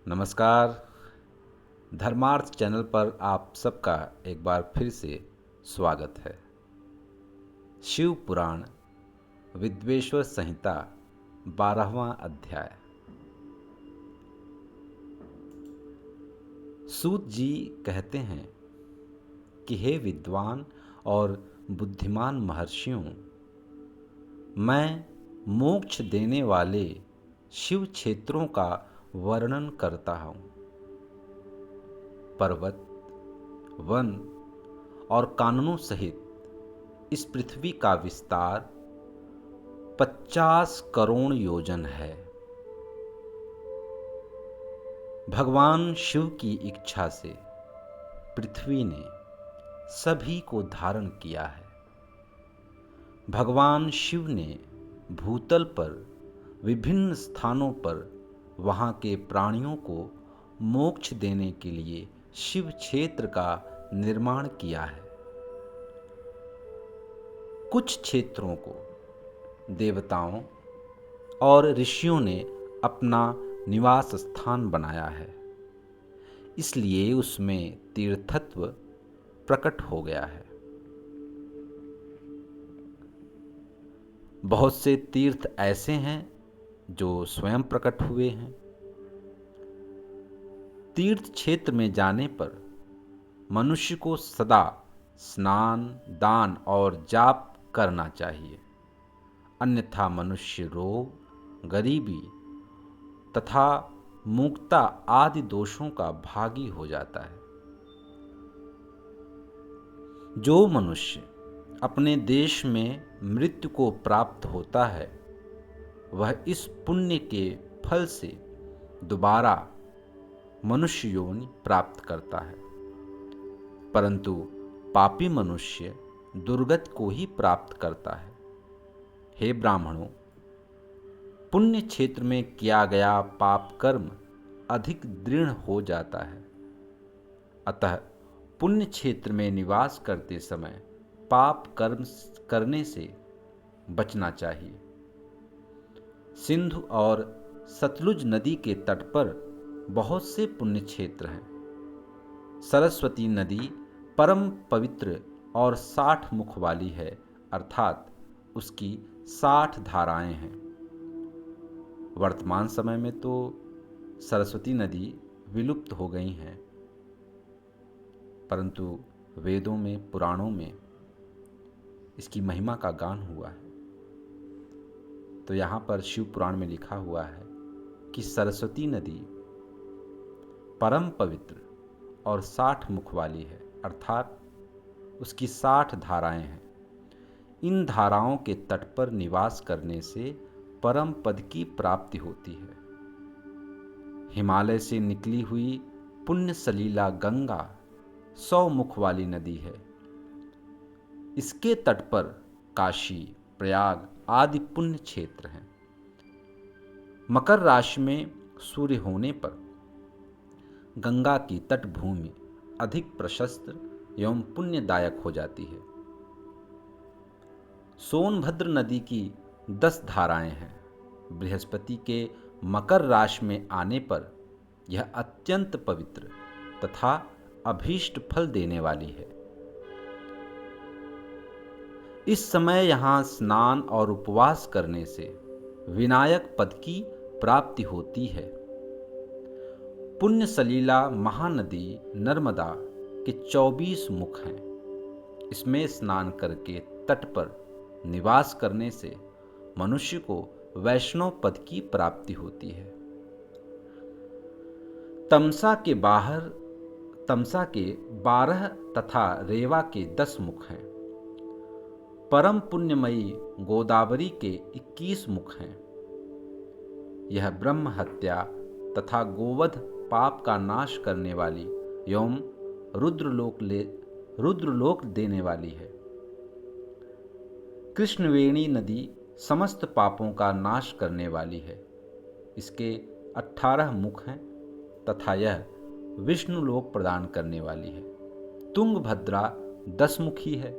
नमस्कार। धर्मार्थ चैनल पर आप सबका एक बार फिर से स्वागत है। शिव पुराण विद्वेश्वर संहिता 12वां अध्याय। सूत जी कहते हैं कि हे विद्वान और बुद्धिमान महर्षियों, मैं मोक्ष देने वाले शिव क्षेत्रों का वर्णन करता हूँ। पर्वत, वन और काननों सहित इस पृथ्वी का विस्तार 50 करोड़ योजन है। भगवान शिव की इच्छा से पृथ्वी ने सभी को धारण किया है। भगवान शिव ने भूतल पर विभिन्न स्थानों पर वहाँ के प्राणियों को मोक्ष देने के लिए शिव क्षेत्र का निर्माण किया है। कुछ क्षेत्रों को देवताओं और ऋषियों ने अपना निवास स्थान बनाया है, इसलिए उसमें तीर्थत्व प्रकट हो गया है। बहुत से तीर्थ ऐसे हैं जो स्वयं प्रकट हुए हैं। तीर्थ क्षेत्र में जाने पर मनुष्य को सदा स्नान, दान और जाप करना चाहिए, अन्यथा मनुष्य रोग, गरीबी तथा मूर्खता आदि दोषों का भागी हो जाता है। जो मनुष्य अपने देश में मृत्यु को प्राप्त होता है, वह इस पुण्य के फल से दोबारा मनुष्य योनि प्राप्त करता है, परंतु पापी मनुष्य दुर्गति को ही प्राप्त करता है। हे ब्राह्मणों, पुण्य क्षेत्र में किया गया पाप कर्म अधिक दृढ़ हो जाता है, अतः पुण्य क्षेत्र में निवास करते समय पाप कर्म करने से बचना चाहिए। सिंधु और सतलुज नदी के तट पर बहुत से पुण्य क्षेत्र हैं। सरस्वती नदी परम पवित्र और 60 मुख वाली है, अर्थात उसकी 60 धाराएं हैं। वर्तमान समय में तो सरस्वती नदी विलुप्त हो गई हैं, परंतु वेदों में, पुराणों में इसकी महिमा का गान हुआ है। तो यहाँ पर शिव पुराण में लिखा हुआ है कि सरस्वती नदी परम पवित्र और 60 मुख वाली है, अर्थात उसकी 60 धाराएं हैं। इन धाराओं के तट पर निवास करने से परम पद की प्राप्ति होती है। हिमालय से निकली हुई पुण्य सलीला गंगा 100 मुख वाली नदी है। इसके तट पर काशी, प्रयाग आदि पुण्य क्षेत्र हैं। मकर राशि में सूर्य होने पर गंगा की तटभूमि अधिक प्रशस्त एवं पुण्यदायक हो जाती है। सोनभद्र नदी की 10 धाराएं हैं। बृहस्पति के मकर राशि में आने पर यह अत्यंत पवित्र तथा अभीष्ट फल देने वाली है। इस समय यहाँ स्नान और उपवास करने से विनायक पद की प्राप्ति होती है। पुण्य सलीला महानदी नर्मदा के 24 मुख हैं। इसमें स्नान करके तट पर निवास करने से मनुष्य को वैष्णव पद की प्राप्ति होती है। तमसा के 12 तथा रेवा के 10 मुख हैं। परम पुण्यमयी गोदावरी के 21 मुख हैं। यह ब्रह्म हत्या तथा गोवध पाप का नाश करने वाली एवं रुद्रलोक देने वाली है। कृष्णवेणी नदी समस्त पापों का नाश करने वाली है। इसके 18 मुख हैं तथा यह विष्णु लोक प्रदान करने वाली है। तुंगभद्रा 10 मुखी है।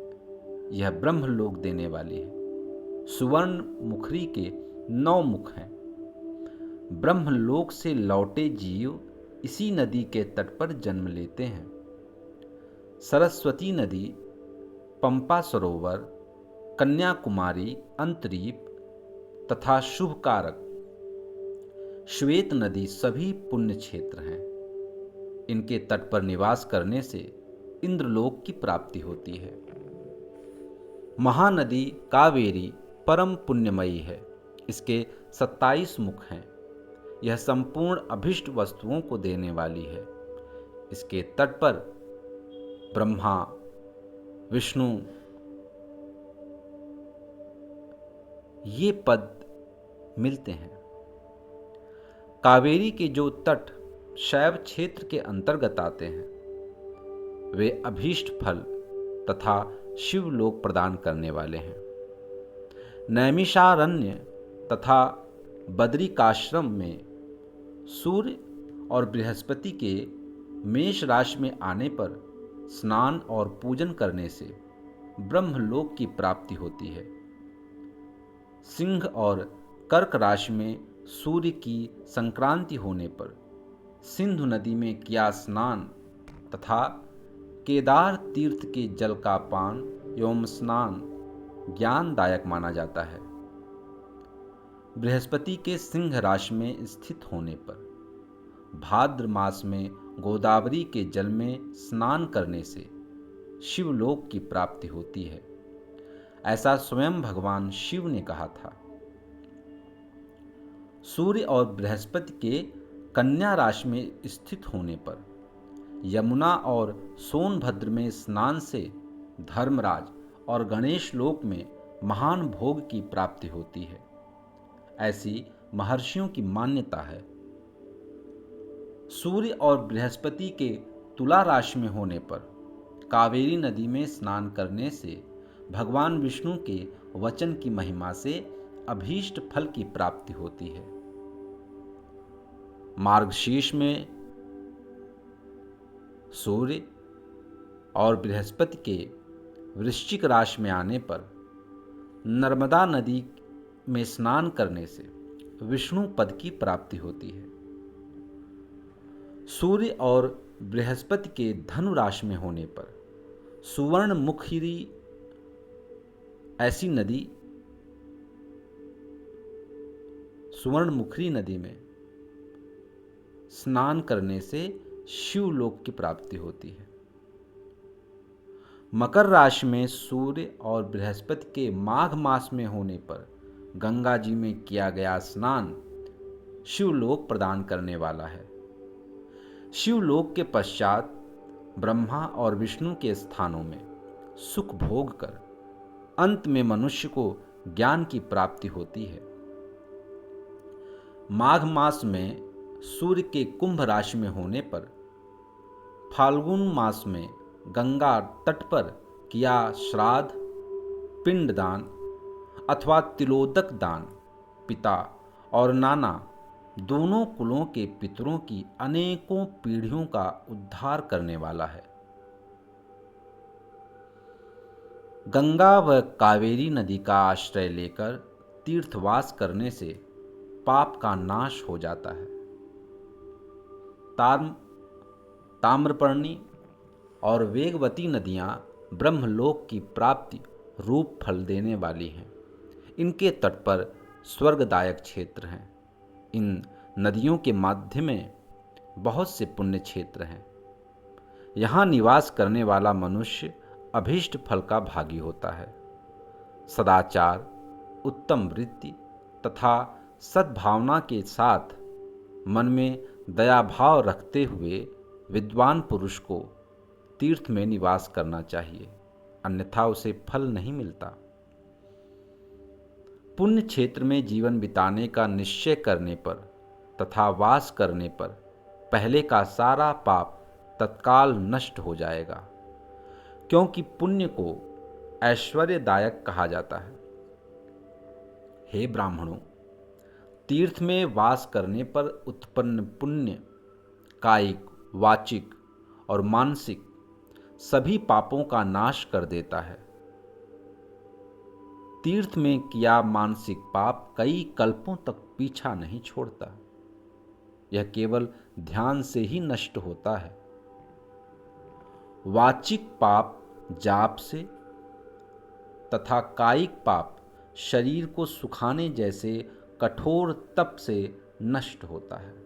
यह ब्रह्मलोक देने वाली है। सुवर्ण मुखरी के 9 मुख हैं। ब्रह्मलोक से लौटे जीव इसी नदी के तट पर जन्म लेते हैं। सरस्वती नदी, पंपा सरोवर, कन्याकुमारी, अंतरीप तथा शुभकारक, श्वेत नदी सभी पुण्य क्षेत्र हैं। इनके तट पर निवास करने से इंद्रलोक की प्राप्ति होती है। महानदी कावेरी परम पुण्यमयी है। इसके 27 मुख हैं। यह संपूर्ण अभिष्ट वस्तुओं को देने वाली है। इसके तट पर ब्रह्मा, विष्णु ये पद मिलते हैं। कावेरी के जो तट शैव क्षेत्र के अंतर्गत आते हैं वे अभीष्ट फल तथा शिवलोक प्रदान करने वाले हैं। नैमिषारण्य तथा बद्रिकाश्रम में सूर्य और बृहस्पति के मेष राशि में आने पर स्नान और पूजन करने से ब्रह्मलोक की प्राप्ति होती है। सिंह और कर्क राशि में सूर्य की संक्रांति होने पर सिंधु नदी में किया स्नान तथा केदार तीर्थ के जल का पान एवं स्नान ज्ञानदायक माना जाता है। बृहस्पति के सिंह राशि में स्थित होने पर भाद्र मास में गोदावरी के जल में स्नान करने से शिवलोक की प्राप्ति होती है। ऐसा स्वयं भगवान शिव ने कहा था। सूर्य और बृहस्पति के कन्या राशि में स्थित होने पर यमुना और सोनभद्र में स्नान से धर्मराज और गणेश लोक में महान भोग की प्राप्ति होती है। ऐसी महर्षियों की मान्यता है। सूर्य और बृहस्पति के तुला राशि में होने पर कावेरी नदी में स्नान करने से भगवान विष्णु के वचन की महिमा से अभीष्ट फल की प्राप्ति होती है। मार्गशीर्ष में सूर्य और बृहस्पति के वृश्चिक राशि में आने पर नर्मदा नदी में स्नान करने से विष्णु पद की प्राप्ति होती है। सूर्य और बृहस्पति के धनु राशि में होने पर सुवर्णमुखी ऐसी नदी सुवर्णमुखी नदी में स्नान करने से शिवलोक की प्राप्ति होती है। मकर राशि में सूर्य और बृहस्पति के माघ मास में होने पर गंगा जी में किया गया स्नान शिवलोक प्रदान करने वाला है। शिवलोक के पश्चात ब्रह्मा और विष्णु के स्थानों में सुख भोग कर अंत में मनुष्य को ज्ञान की प्राप्ति होती है। माघ मास में सूर्य के कुंभ राशि में होने पर फाल्गुन मास में गंगा तट पर किया श्राद्ध, पिंडदान अथवा तिलोदक दान पिता और नाना दोनों कुलों के पितरों की अनेकों पीढ़ियों का उद्धार करने वाला है। गंगा व कावेरी नदी का आश्रय लेकर तीर्थवास करने से पाप का नाश हो जाता है। ताम्रपर्णी और वेगवती नदियाँ ब्रह्मलोक की प्राप्ति रूप फल देने वाली हैं। इनके तट पर स्वर्गदायक क्षेत्र हैं। इन नदियों के माध्य में बहुत से पुण्य क्षेत्र हैं। यहाँ निवास करने वाला मनुष्य अभीष्ट फल का भागी होता है। सदाचार, उत्तम वृत्ति तथा सद्भावना के साथ मन में दया भाव रखते हुए विद्वान पुरुष को तीर्थ में निवास करना चाहिए, अन्यथा उसे फल नहीं मिलता। पुण्य क्षेत्र में जीवन बिताने का निश्चय करने पर तथा वास करने पर पहले का सारा पाप तत्काल नष्ट हो जाएगा, क्योंकि पुण्य को ऐश्वर्यदायक कहा जाता है। हे ब्राह्मणों, तीर्थ में वास करने पर उत्पन्न पुण्य कायिक, वाचिक और मानसिक सभी पापों का नाश कर देता है। तीर्थ में किया मानसिक पाप कई कल्पों तक पीछा नहीं छोड़ता। यह केवल ध्यान से ही नष्ट होता है। वाचिक पाप जाप से तथा कायिक पाप शरीर को सुखाने जैसे कठोर तप से नष्ट होता है।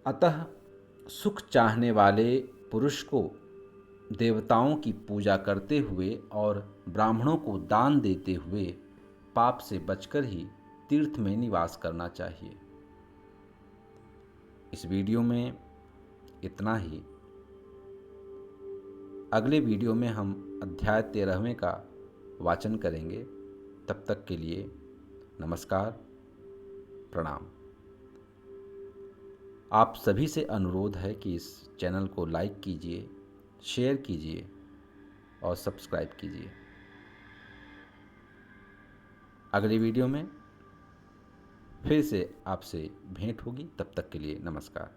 अतः सुख चाहने वाले पुरुष को देवताओं की पूजा करते हुए और ब्राह्मणों को दान देते हुए पाप से बचकर ही तीर्थ में निवास करना चाहिए। इस वीडियो में इतना ही। अगले वीडियो में हम अध्याय 13वें का वाचन करेंगे। तब तक के लिए नमस्कार, प्रणाम। आप सभी से अनुरोध है कि इस चैनल को लाइक कीजिए, शेयर कीजिए और सब्सक्राइब कीजिए। अगले वीडियो में फिर से आपसे भेंट होगी। तब तक के लिए नमस्कार।